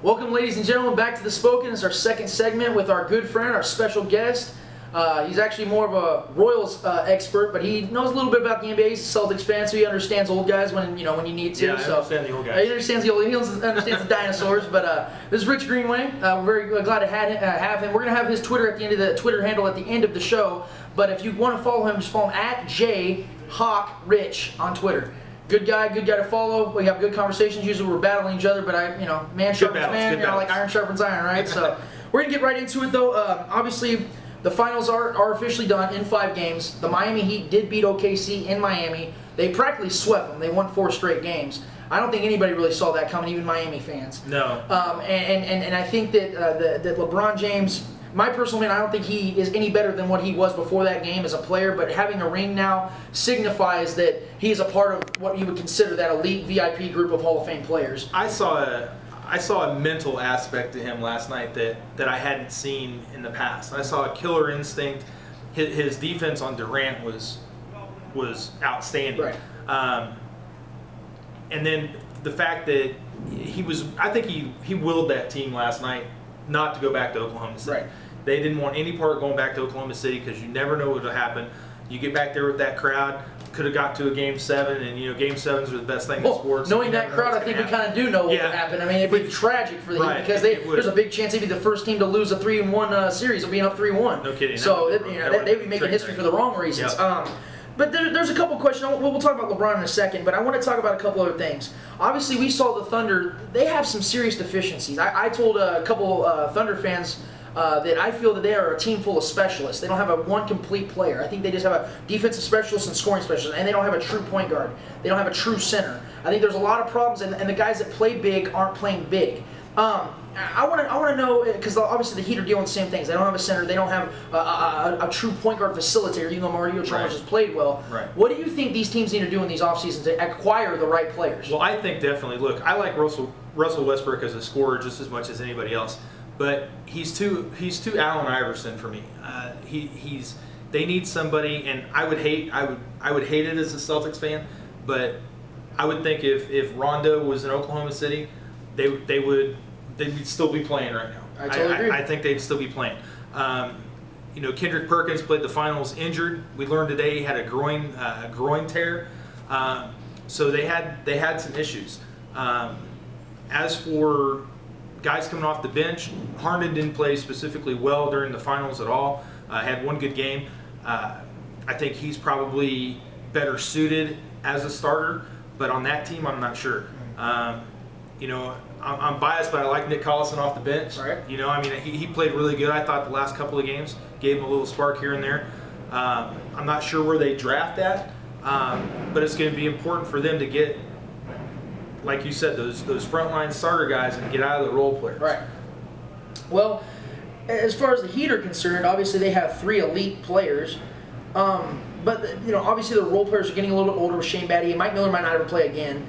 Welcome, ladies and gentlemen, back to The Spoken. It's our second segment with our good friend, our special guest. He's actually more of a Royals expert, but he knows a little bit about the NBA. He's a Celtics fan, so he understands old guys when you need to. Yeah, I understand the old guys. He understands the dinosaurs. But this is Rich Greenway. We're very glad to have him. We're gonna have his Twitter at the end of the Twitter handle at the end of the show. But if you want to follow him, just follow him at jhawkrich on Twitter. Good guy to follow. We have good conversations. Usually we're battling each other, but man sharpens man. Like iron sharpens iron, right? So we're gonna get right into it, though. Obviously, the finals are officially done in 5 games. The Miami Heat did beat OKC in Miami. They practically swept them. They won 4 straight games. I don't think anybody really saw that coming, even Miami fans. No. And I think that that LeBron James, my personal opinion, I don't think he is any better than what he was before that game as a player, but having a ring now signifies that he is a part of what you would consider that elite VIP group of Hall of Fame players. I saw a mental aspect to him last night that I hadn't seen in the past. I saw a killer instinct. His defense on Durant was outstanding. Right. And then the fact that I think he willed that team last night not to go back to Oklahoma City. Right. They didn't want any part of going back to Oklahoma City because you never know what will happen. You get back there with that crowd, could have got to a Game 7, and Game 7s are the best thing in sports. Knowing that crowd, I think we kind of do know what would happen. I mean, it'd be tragic for the Heat because there's a big chance they'd be the first team to lose a 3-1 series of being up 3-1. No kidding. So they'd be making history for the wrong reasons. Yep. But there's a couple questions. We'll talk about LeBron in a second, but I want to talk about a couple other things. Obviously, we saw the Thunder. They have some serious deficiencies. I told a couple Thunder fans that I feel that they are a team full of specialists. They don't have one complete player. I think they just have a defensive specialist and scoring specialist, and they don't have a true point guard. They don't have a true center. I think there's a lot of problems, and the guys that play big aren't playing big. I want to know, because obviously the Heat are dealing with the same things. They don't have a center. They don't have a true point guard facilitator, even though Mario Chalmers has played well. Right. What do you think these teams need to do in these offseasons to acquire the right players? Well, I think definitely. Look, I like Russell Westbrook as a scorer just as much as anybody else, but he's too Allen Iverson for me. They need somebody, and I would hate it as a Celtics fan, but I would think if Rondo was in Oklahoma City, they'd still be playing right now. I totally agree. I think they'd still be playing. Kendrick Perkins played the finals injured. We learned today he had a groin tear. So they had some issues. As for guys coming off the bench, Harden didn't play specifically well during the finals at all. Had one good game. I think he's probably better suited as a starter, but on that team, I'm not sure. I'm biased, but I like Nick Collison off the bench. Right. I mean, he played really good. I thought the last couple of games gave him a little spark here and there. I'm not sure where they draft that, but it's going to be important for them to get, like you said, those frontline starter guys and get out of the role players. Right. Well, as far as the Heat are concerned, obviously they have 3 elite players. But obviously the role players are getting a little bit older with Shane Battier. Mike Miller might not ever play again.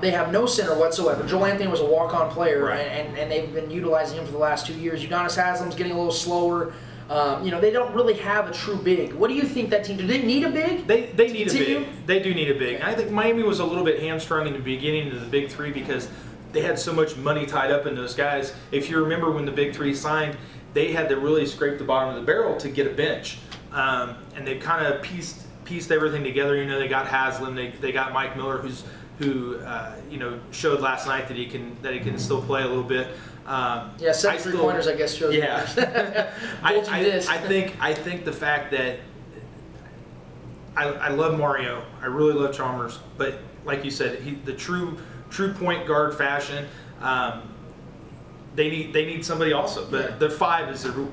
They have no center whatsoever. Joel Anthony was a walk-on player, right, and they've been utilizing him for the last 2 years. Udonis Haslam's getting a little slower. They don't really have a true big. What do you think that team? Do they need a big? They need a big. They do need a big. I think Miami was a little bit hamstrung in the beginning of the Big Three because they had so much money tied up in those guys. If you remember when the Big Three signed, they had to really scrape the bottom of the barrel to get a bench, and they've kind of pieced everything together. They got Haslam, they got Mike Miller, who showed last night that he can still play a little bit. 7 3-pointers, I guess, shows. Yeah. I think the fact that I love Mario, I really love Chalmers, but like you said, the true point guard fashion. They need somebody also, but the 5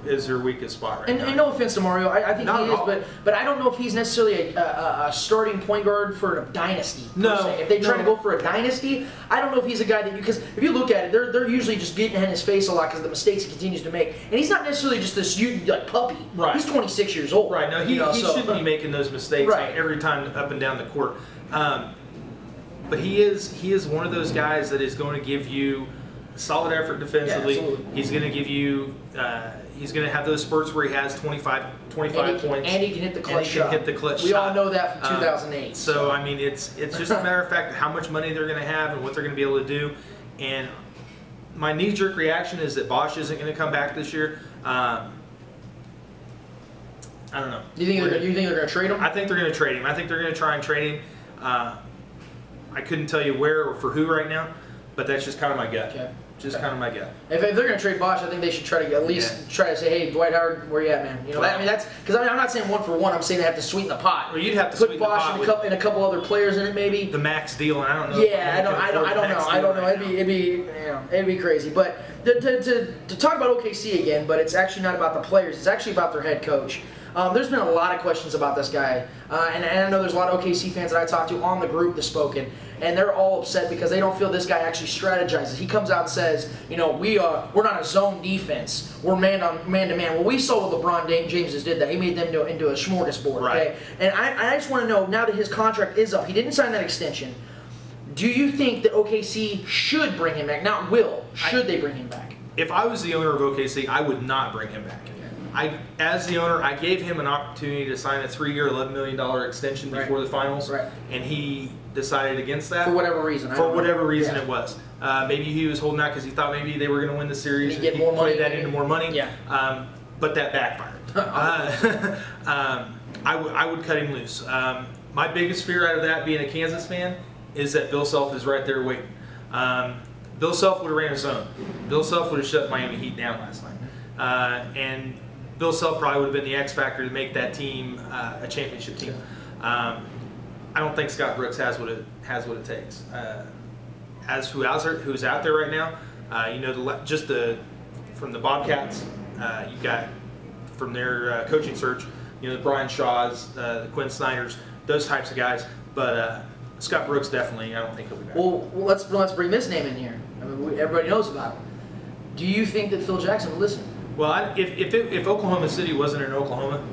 is their weakest spot right now. And no offense to Mario, I think he is, but I don't know if he's necessarily a starting point guard for a dynasty. No, if they try to go for a dynasty, I don't know if he's a guy that because if you look at it, they're usually just getting in his face a lot because of the mistakes he continues to make, and he's not necessarily just this puppy. Right. He's 26 years old. Right. No, he shouldn't be making those mistakes every time up and down the court. But he is one of those guys that is going to give you solid effort defensively. Yeah, he's going to give you. He's going to have those spurts where he has 25 points, and he can hit the clutch shot. We all know that from 2008. So I mean, it's just a matter of fact how much money they're going to have and what they're going to be able to do. And my knee-jerk reaction is that Bosch isn't going to come back this year. I don't know. You think they're going to trade him? I think they're going to trade him. I think they're going to try and trade him. I couldn't tell you where or for who right now, but that's just kind of my gut. Okay. Just kind of my gut. If they're going to trade Bosch, I think they should try to at least try to say, hey, Dwight Howard, where you at, man? You know, that's because I'm not saying one for one. I'm saying they have to sweeten the pot. Well, you'd have to put sweeten Bosch the pot and a couple other players in it, maybe. The max deal, and I don't know. Yeah, I don't know. It'd be crazy. But to talk about OKC again, but it's actually not about the players. It's actually about their head coach. There's been a lot of questions about this guy, and I know there's a lot of OKC fans that I talked to on the group that's spoken, and they're all upset because they don't feel this guy actually strategizes. He comes out and says, you know, we're not a zone defense, we're man to man. Well, we saw what LeBron James did that. He made them into a smorgasbord. Right. Okay, and I just want to know now that his contract is up, he didn't sign that extension. Do you think that OKC should bring him back? Not will. Should they bring him back? If I was the owner of OKC, I would not bring him back. As the owner, I gave him an opportunity to sign a 3-year, $11 million extension before the finals, and he decided against that. For whatever reason. For whatever reason it was. Maybe he was holding out because he thought maybe they were going to win the series and he played that into more money. Yeah. But that backfired. I would cut him loose. My biggest fear out of that, being a Kansas fan, is that Bill Self is right there waiting. Bill Self would have ran his own. Bill Self would have shut Miami Heat down last night. And Bill Self probably would have been the X factor to make that team a championship team. I don't think Scott Brooks has what it takes. As who's out there right now, you know, from the Bobcats, you got from their coaching search, you know, the Brian Shaws, the Quinn Snyders, those types of guys. But Scott Brooks definitely, I don't think he'll be back. Well, let's bring this name in here. I mean, everybody knows about him. Do you think that Phil Jackson would listen? Well, if Oklahoma City wasn't in Oklahoma,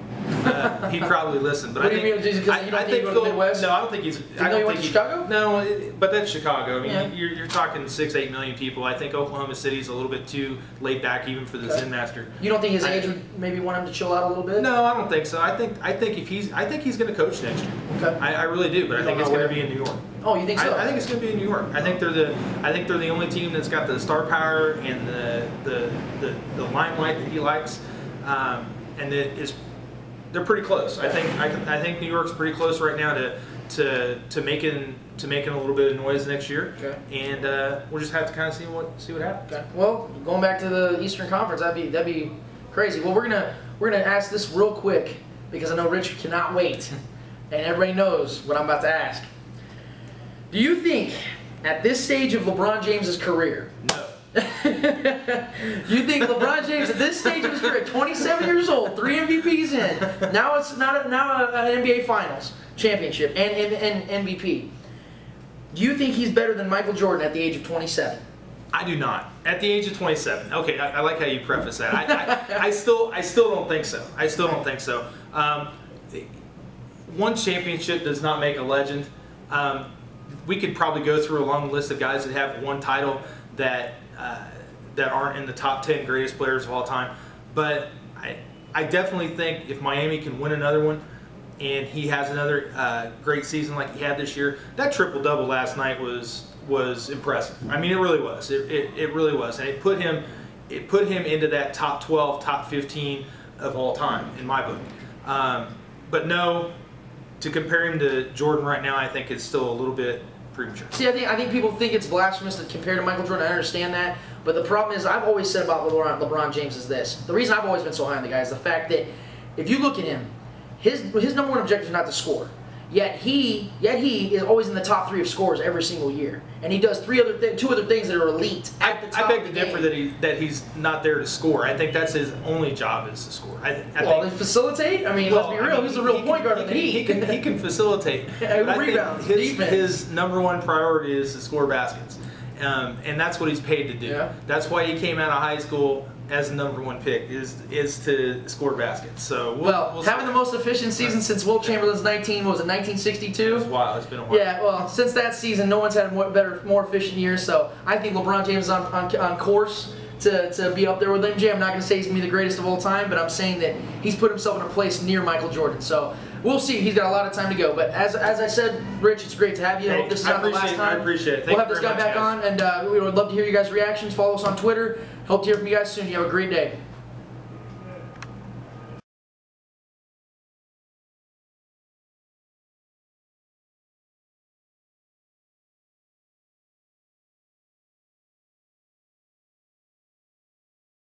he'd probably listen. But what do you mean? Because I think Phil, Midwest? No, I don't think he's. I don't think Chicago. No, but that's Chicago. I mean, you're talking 6-8 million people. I think Oklahoma City's a little bit too laid back, even for the Zen Master. You don't think his age would maybe want him to chill out a little bit? No, I don't think so. I think he's going to coach next year. Okay. I really do, but I think it's going to be in New York. Oh, you think so? I think it's going to be in New York. I think they're the only team that's got the star power and the limelight that he likes, and they're pretty close. I think New York's pretty close right now to making a little bit of noise next year. Okay. And we'll just have to kind of see what happens. Okay. Well, going back to the Eastern Conference, that'd be crazy. Well, we're gonna ask this real quick because I know Rich cannot wait, and everybody knows what I'm about to ask. Do you think at this stage of LeBron James's career? No. You think LeBron James at this stage of his career, 27 years old, 3 MVPs in, now it's not an NBA Finals championship and MVP. Do you think he's better than Michael Jordan at the age of 27? I do not. At the age of 27. Okay, I like how you preface that. I still don't think so. I still don't think so. One championship does not make a legend. We could probably go through a long list of guys that have one title that aren't in the top 10 greatest players of all time. But I definitely think if Miami can win another one and he has another great season like he had this year, that triple-double last night was impressive. I mean, it really was. It really was. And it put him into that top 12, top 15 of all time in my book. But no, to compare him to Jordan right now, I think is still a little bit premature. See, I think people think it's blasphemous to compare to Michael Jordan. I understand that, but the problem is I've always said about LeBron James is this. The reason I've always been so high on the guy is the fact that if you look at him, his number one objective is not to score. Yet he is always in the top 3 of scorers every single year, and he does 2 other things that are elite at the top. I beg to differ that he's not there to score. I think that's his only job is to score. I think facilitate. I mean, let's be real. He's a real point guard in the Heat. He can facilitate. Rebounds. His number one priority is to score baskets, and that's what he's paid to do. Yeah. That's why he came out of high school as the number 1 pick is to score baskets. So we'll having the most efficient season since Wilt Chamberlain's 1962. It's wild. It's been a while. Yeah, well, since that season, no one's had more efficient years. So I think LeBron James is on course to be up there with MJ. I'm not going to say he's going to be the greatest of all time, but I'm saying that he's put himself in a place near Michael Jordan. So we'll see. He's got a lot of time to go. But as I said, Rich, it's great to have you. I hope this is not the last time. I appreciate it. We'll have this guy back on, and we would love to hear you guys' reactions. Follow us on Twitter. Hope to hear from you guys soon. You have a great day.